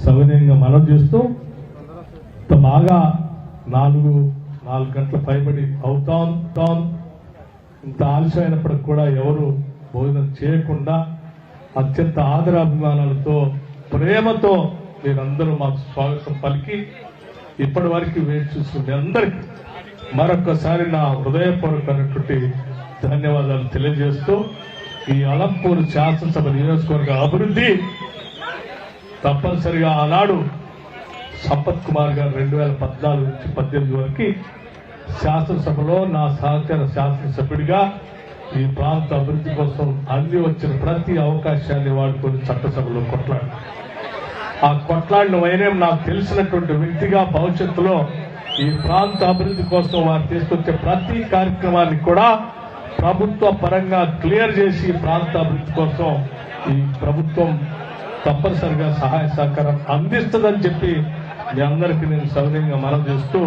సవినయంగా మనవి చేస్తూ ఇంత బాగా 4 గంటల పైబడి అవుతాం ఇంత ఆలస్యమైనప్పటికి కూడా ఎవరు భోజనం చేయకుండా అత్యంత ఆదరాభిమానాలతో ప్రేమతో మీరందరూ మాకు స్వాగతం పలికి ఇప్పటి వరకు వేచి చూసిన మీ అందరికీ మరొకసారి నా హృదయపూర్వకమైనటువంటి ధన్యవాదాలు తెలియజేస్తూ ఈ అలంపూర్ శాసనసభ నియోజకవర్గ అభివృద్ధి తప్పనిసరిగా ఆనాడు సంపత్ కుమార్ గారు 2014 నుంచి 18 వరకు శాసనసభలో నా సహచర శాసనసభ్యుడిగా ఈ ప్రాంత అభివృద్ధి కోసం అంది వచ్చిన ప్రతి అవకాశాన్ని వాడుకొని చట్టసభలో కొట్లాడు. ఆ కొట్లాడిన వైనం నాకు తెలిసినటువంటి వ్యక్తిగా భవిష్యత్తులో ఈ ప్రాంత అభివృద్ధి కోసం వారు తీసుకొచ్చే ప్రతి కార్యక్రమాన్ని కూడా ప్రభుత్వ పరంగా క్లియర్ చేసి ప్రాంత అభివృద్ధి కోసం ఈ ప్రభుత్వం తప్పనిసరిగా సహాయ సహకారం అందిస్తుందని చెప్పి మీ అందరికీ నేను సవినయంగా మనవి చేస్తూ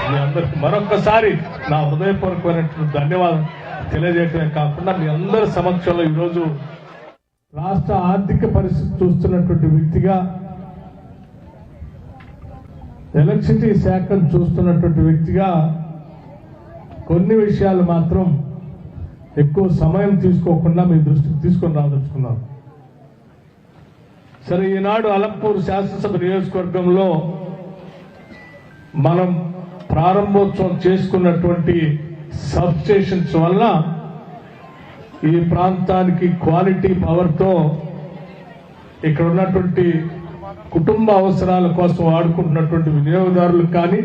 మీ అందరికి మరొక్కసారి నా హృదయపూర్వకమైనటువంటి ధన్యవాదాలు తెలియజేయడమే కాకుండా మీ అందరి సమక్షంలో ఈరోజు రాష్ట్ర ఆర్థిక పరిస్థితి చూస్తున్నటువంటి వ్యక్తిగా ఎలక్ట్రిసిటీ శాఖను చూస్తున్నటువంటి వ్యక్తిగా కొన్ని విషయాలు మాత్రం ఎక్కువ సమయం తీసుకోకుండా మీ దృష్టికి తీసుకొని రాదలుచుకున్నాను. సరే, ఈనాడు అలంపూర్ శాసనసభ నియోజకవర్గంలో మనం ప్రారంభోత్సవం చేసుకున్నటువంటి సబ్ స్టేషన్స్ వల్ల ఈ ప్రాంతానికి క్వాలిటీ పవర్తో ఇక్కడ ఉన్నటువంటి కుటుంబ అవసరాల కోసం వాడుకుంటున్నటువంటి వినియోగదారులకు కానీ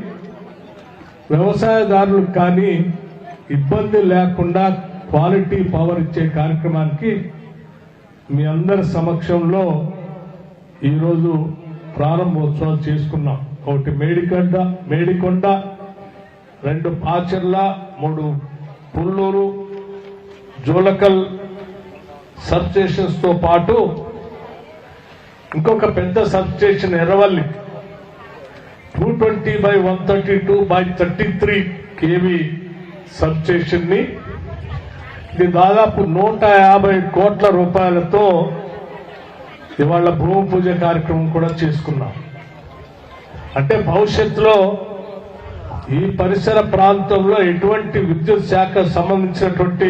వ్యవసాయదారులకు కానీ ఇబ్బంది లేకుండా క్వాలిటీ పవర్ ఇచ్చే కార్యక్రమానికి మీ అందరి సమక్షంలో ఈరోజు ప్రారంభోత్సవాలు చేసుకున్నాం. ఒకటి మేడికొండ, 2 పాచర్ల, 3 పుల్లూరు, జోలకల్ సబ్ స్టేషన్స్ తో పాటు ఇంకొక పెద్ద sub station Erravalli 220/132/33 kV sub station ని ఇది దాదాపు 150 కోట్ల రూపాయలతో ఇవాళ భూమి పూజ కార్యక్రమం కూడా చేసుకున్నాం. అంటే భవిష్యత్తులో ఈ పరిసర ప్రాంతంలో ఎటువంటి విద్యుత్ శాఖ సంబంధించినటువంటి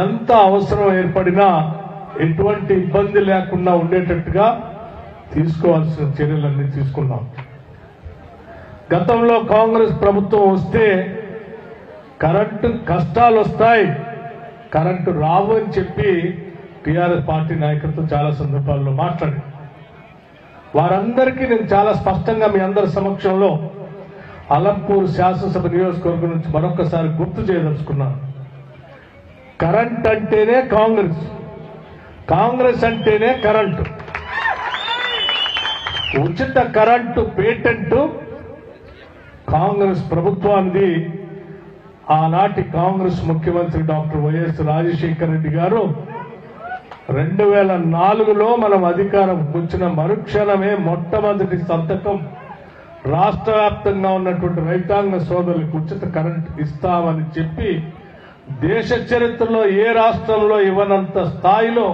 ఎంత అవసరం ఏర్పడినా ఎటువంటి ఇబ్బంది లేకుండా ఉండేటట్టుగా తీసుకోవాల్సిన చర్యలన్నీ తీసుకున్నాం. గతంలో కాంగ్రెస్ ప్రభుత్వం వస్తే కరెంటు కష్టాలు వస్తాయి, కరెంటు రావు అని చెప్పి టీఆర్ఎస్ పార్టీ నాయకత్వం చాలా సందర్భాల్లో మాట్లాడి వారందరికీ నేను చాలా స్పష్టంగా మీ అందరి సమక్షంలో అలంపూర్ శాసనసభ నియోజకవర్గం నుంచి మరొకసారి గుర్తు చేయదలుచుకున్నాను. కరెంట్ అంటేనే కాంగ్రెస్ అంటేనే కరెంటు, ఉచిత కరెంటు పేటెంట్ కాంగ్రెస్ ప్రభుత్వానికి ఆనాటి కాంగ్రెస్ ముఖ్యమంత్రి డాక్టర్ వైఎస్ రాజశేఖర రెడ్డి గారు 2004లో మనం అధికారం వచ్చిన మరుక్షణమే మొట్టమొదటి సంతకం రాష్ట్ర వ్యాప్తంగా ఉన్నటువంటి రైతాంగ సోదరులకు ఉచిత కరెంట్ ఇస్తామని చెప్పి దేశ చరిత్రలో ఏ రాష్ట్రంలో ఇవ్వనంత స్థాయిలో